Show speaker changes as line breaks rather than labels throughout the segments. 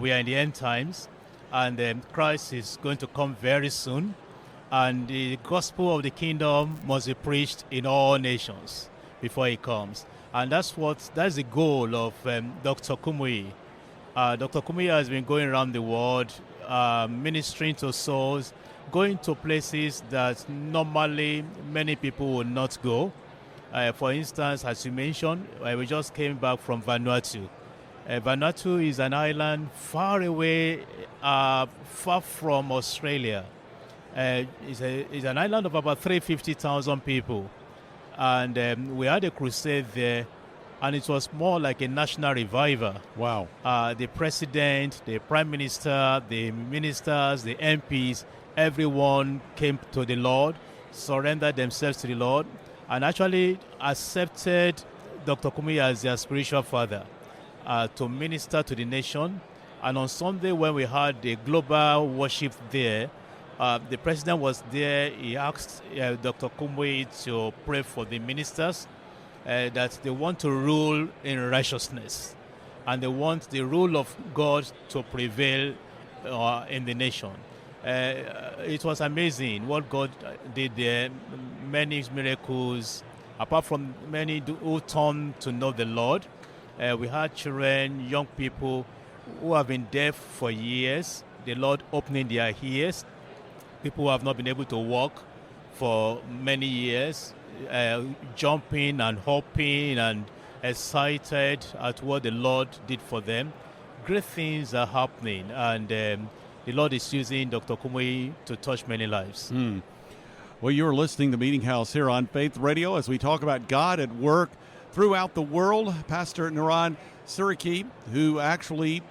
We are in the end times, and Christ is going to come very soon, and the gospel of the kingdom must be preached in all nations before he comes. And that's the goal of Dr. Kumuyi. Dr. Kumuyi has been going around the world, ministering to souls, going to places that normally many people would not go. For instance, as you mentioned, we just came back from Vanuatu. Vanuatu is an island far away, far from Australia. It's an island of about 350,000 people. And we had a crusade there, and it was more like a national revival.
Wow.
The president, the prime minister, the ministers, the MPs, everyone came to the Lord, surrendered themselves to the Lord, and actually accepted Dr. Kumuyi as their spiritual father to minister to the nation. And on Sunday, when we had the global worship there, the president was there. He asked Dr. Kumuyi to pray for the ministers that they want to rule in righteousness, and they want the rule of God to prevail in the nation. It was amazing what God did there. Many miracles, apart from many who turned to know the Lord. We had children, young people who have been deaf for years, the Lord opening their ears. People who have not been able to walk for many years, jumping and hopping and excited at what the Lord did for them. Great things are happening, and the Lord is using Dr. Kumuyi to touch many lives.
Well, you're listening to Meeting House here on Faith Radio as we talk about God at work throughout the world. Pastor Niran Seriki, who actually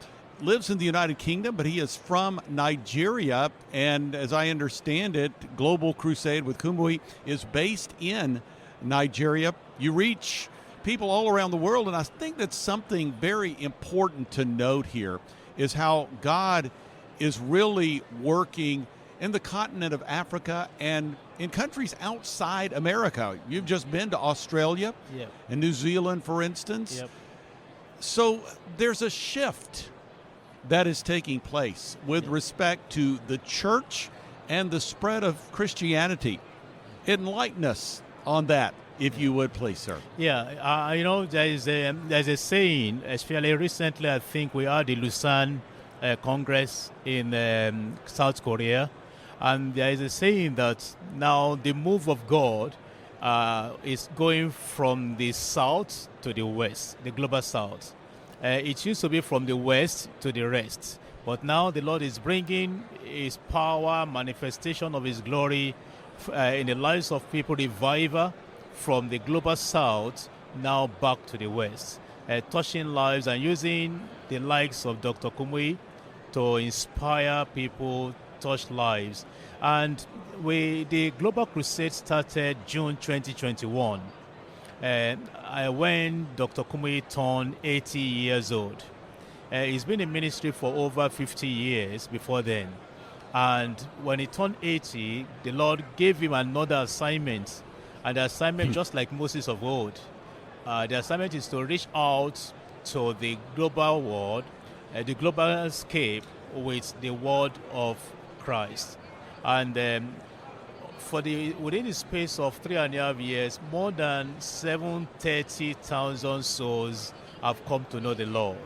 lives in the United Kingdom, but he is from Nigeria, and as I understand it, Global Crusade with Kumuyi is based in Nigeria. You reach people all around the world, and I think that's something very important to note here, is how God is really working in the continent of Africa and in countries outside America. You've just been to Australia and New Zealand, for instance. So there's a shift that is taking place with respect to the church and the spread of Christianity. Enlighten us on that, if you would, please, sir.
There's a saying, especially recently, I think we had the Lausanne Congress in South Korea, and there is a saying that now the move of God is going from the south to the west, the global south. It used to be from the west to the rest, but now the Lord is bringing his power, manifestation of his glory in the lives of people, revival from the global south now back to the west, touching lives and using the likes of Dr. Kumuyi to inspire people, touch lives. And the Global Crusade started June 2021. When Dr. Kumuyi turned 80 years old. He's been in ministry for over 50 years before then. And when he turned 80, the Lord gave him another assignment. And the assignment, just like Moses of old, the assignment is to reach out to the global world, the global scape with the word of Christ. And within the space of 3.5 years, more than 730,000 souls have come to know the Lord.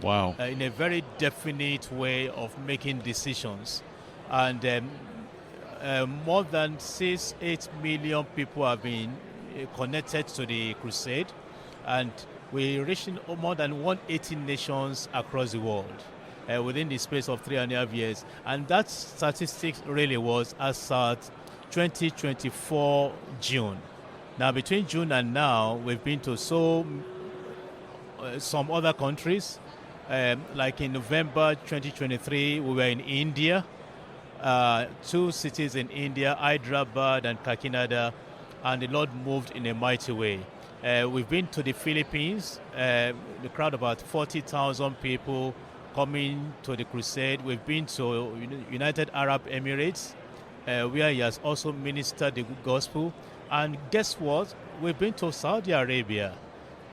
Wow.
In a very definite way of making decisions. And more than 8 million people have been connected to the crusade. And we're reaching more than 180 nations across the world within the space of 3.5 years. And that statistic really was as at 2024 June. Now, between June and now, we've been to some other countries. Like in November 2023, we were in India, 2 cities in India, Hyderabad and Kakinada, and the Lord moved in a mighty way. We've been to the Philippines, the crowd about 40,000 people coming to the crusade. We've been to United Arab Emirates, where he has also ministered the gospel. And guess what? We've been to Saudi Arabia.